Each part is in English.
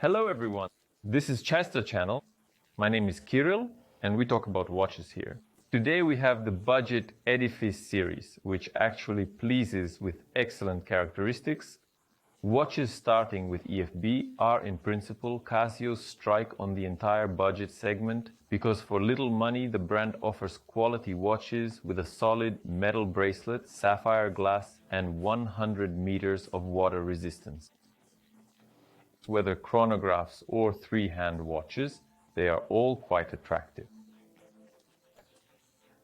Hello everyone, this is Chester channel. My name is Kirill and we talk about watches here. Today we have the budget Edifice series, which actually pleases with excellent characteristics. Watches starting with EFB are in principle Casio's strike on the entire budget segment because for little money the brand offers quality watches with a solid metal bracelet, sapphire glass and 100 meters of water resistance. Whether chronographs or three-hand watches, they are all quite attractive.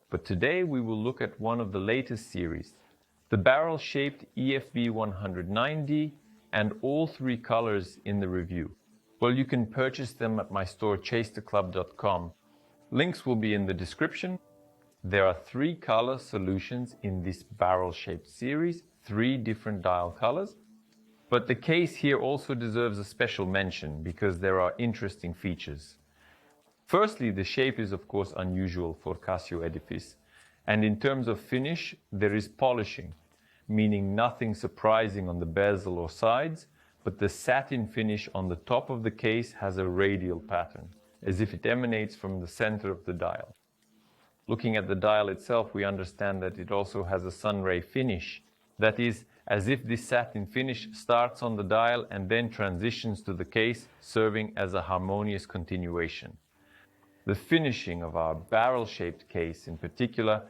But today we will look at one of the latest series, the barrel-shaped EFB-109D, and all three colors in the review. Well, you can purchase them at my store chasterclub.com. Links will be in the description. There are three color solutions in this barrel-shaped series, three different dial colors. But the case here also deserves a special mention because there are interesting features. Firstly, the shape is of course unusual for Casio Edifice, and in terms of finish, there is polishing, meaning nothing surprising on the bezel or sides, but the satin finish on the top of the case has a radial pattern, as if it emanates from the center of the dial. Looking at the dial itself, we understand that it also has a sunray finish, that is, as if this satin finish starts on the dial and then transitions to the case, serving as a harmonious continuation. The finishing of our barrel-shaped case in particular,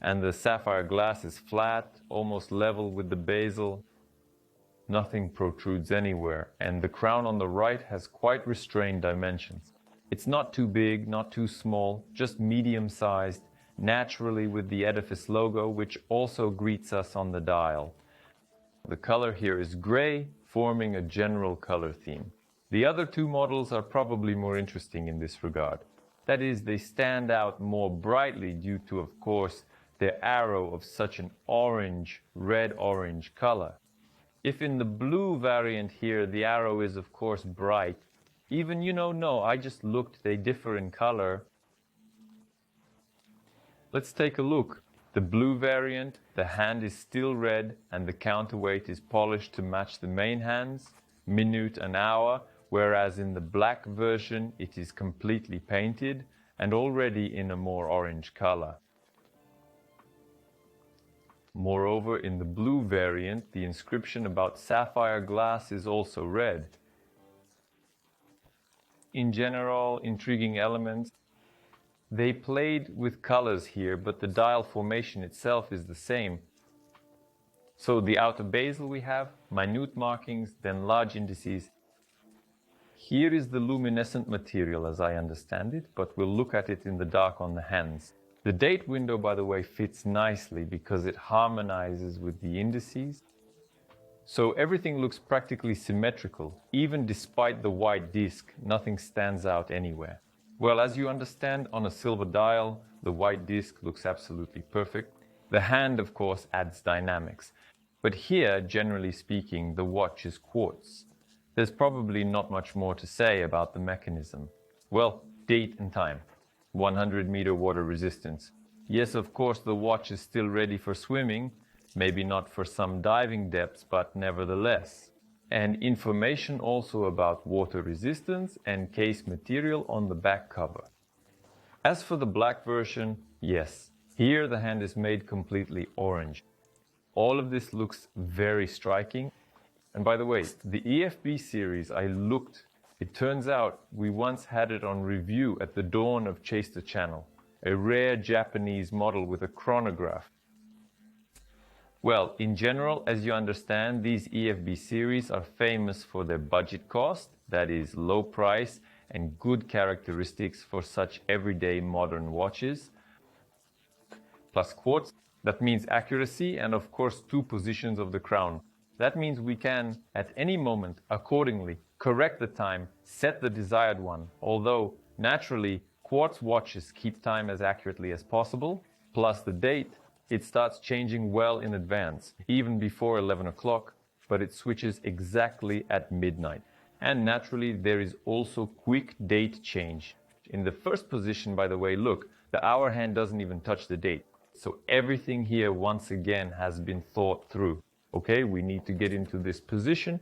and the sapphire glass is flat, almost level with the bezel. Nothing protrudes anywhere, and the crown on the right has quite restrained dimensions. It's not too big, not too small, just medium-sized, naturally with the Edifice logo, which also greets us on the dial. The color here is gray, forming a general color theme. The other two models are probably more interesting in this regard. That is, they stand out more brightly due to, of course, their arrow of such an orange, red-orange color. If in the blue variant here the arrow is of course bright, even I just looked, they differ in color. Let's take a look. The blue variant, the hand is still red and the counterweight is polished to match the main hands, minute and hour, whereas in the black version it is completely painted and already in a more orange color. Moreover, in the blue variant, the inscription about sapphire glass is also red. In general, intriguing elements. They played with colors here, but the dial formation itself is the same. So the outer bezel we have, minute markings, then large indices. Here is the luminescent material as I understand it, but we'll look at it in the dark on the hands. The date window, by the way, fits nicely because it harmonizes with the indices. So everything looks practically symmetrical. Even despite the white disc, nothing stands out anywhere. Well, as you understand, on a silver dial, the white disc looks absolutely perfect. The hand, of course, adds dynamics. But here, generally speaking, the watch is quartz. There's probably not much more to say about the mechanism. Well, date and time. 100-meter water resistance. Yes, of course, the watch is still ready for swimming, maybe not for some diving depths, but nevertheless. And information also about water resistance and case material on the back cover. As for the black version, yes, here the hand is made completely orange. All of this looks very striking. And by the way, the EFB series, I looked. It turns out we once had it on review at the dawn of Chester channel, a rare Japanese model with a chronograph. Well, in general, as you understand, these EFB series are famous for their budget cost, that is low price and good characteristics for such everyday modern watches. Plus quartz, that means accuracy and of course two positions of the crown. That means we can, at any moment, accordingly, correct the time, set the desired one, although naturally quartz watches keep time as accurately as possible, plus the date. It starts changing well in advance, even before 11 o'clock, but it switches exactly at midnight. And naturally, there is also quick date change. In the first position, by the way, look, the hour hand doesn't even touch the date. So everything here, once again, has been thought through. Okay, we need to get into this position.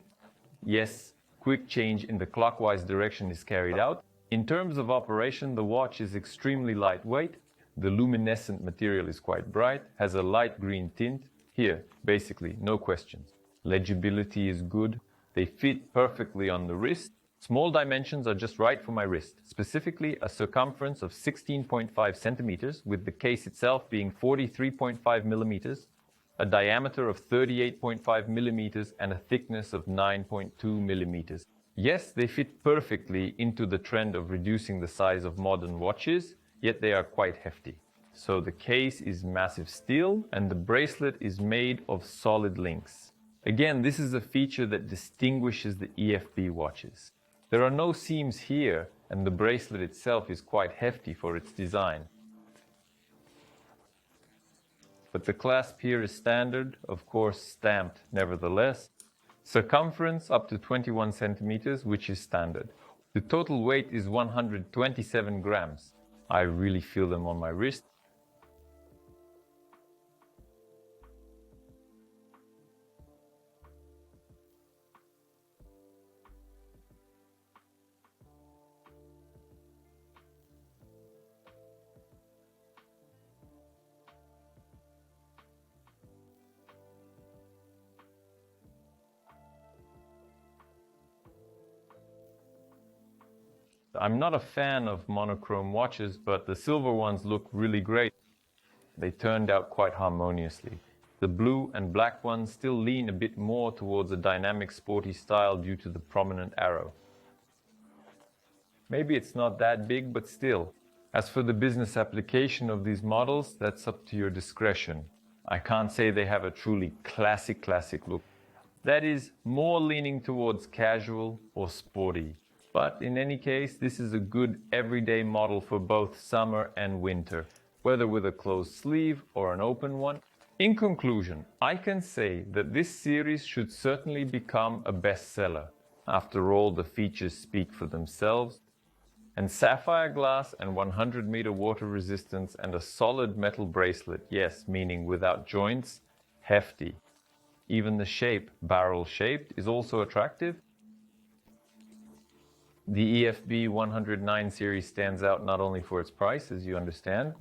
Yes, quick change in the clockwise direction is carried out. In terms of operation, the watch is extremely lightweight. The luminescent material is quite bright, has a light green tint. Here, basically, no questions. Legibility is good. They fit perfectly on the wrist. Small dimensions are just right for my wrist, specifically a circumference of 16.5 centimeters, with the case itself being 43.5 millimeters, a diameter of 38.5 millimeters, and a thickness of 9.2 millimeters. Yes, they fit perfectly into the trend of reducing the size of modern watches, yet they are quite hefty. So the case is massive steel, and the bracelet is made of solid links. Again, this is a feature that distinguishes the EFB watches. There are no seams here, and the bracelet itself is quite hefty for its design. But the clasp here is standard, of course stamped nevertheless. Circumference up to 21 centimeters, which is standard. The total weight is 127 grams. I really feel them on my wrist. I'm not a fan of monochrome watches, but the silver ones look really great. They turned out quite harmoniously. The blue and black ones still lean a bit more towards a dynamic sporty style due to the prominent arrow. Maybe it's not that big, but still. As for the business application of these models, that's up to your discretion. I can't say they have a truly classic look. That is more leaning towards casual or sporty. But in any case, this is a good everyday model for both summer and winter, whether with a closed sleeve or an open one. In conclusion, I can say that this series should certainly become a bestseller. After all, the features speak for themselves. And sapphire glass and 100-meter water resistance and a solid metal bracelet, yes, meaning without joints, hefty. Even the shape, barrel-shaped, is also attractive. The EFB-109 series stands out not only for its price, as you understand,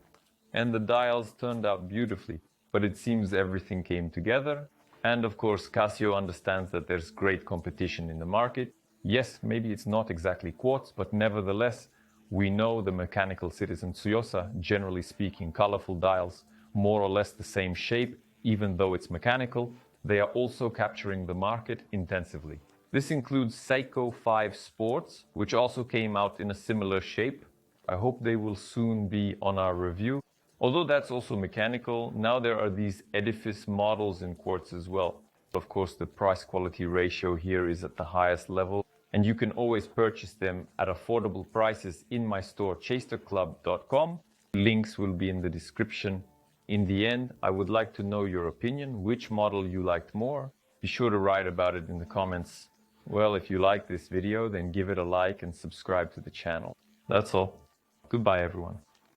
and the dials turned out beautifully, but it seems everything came together. And of course, Casio understands that there's great competition in the market. Yes, maybe it's not exactly quartz, but nevertheless, we know the mechanical citizen Tsuyosa, generally speaking, colorful dials, more or less the same shape, even though it's mechanical. They are also capturing the market intensively. This includes Seiko 5 Sports, which also came out in a similar shape. I hope they will soon be on our review. Although that's also mechanical, now there are these Edifice models in quartz as well. Of course, the price-quality ratio here is at the highest level, and you can always purchase them at affordable prices in my store, chasterclub.com. Links will be in the description. In the end, I would like to know your opinion, which model you liked more. Be sure to write about it in the comments. Well, if you like this video, then give it a like and subscribe to the channel. That's all. Goodbye, everyone.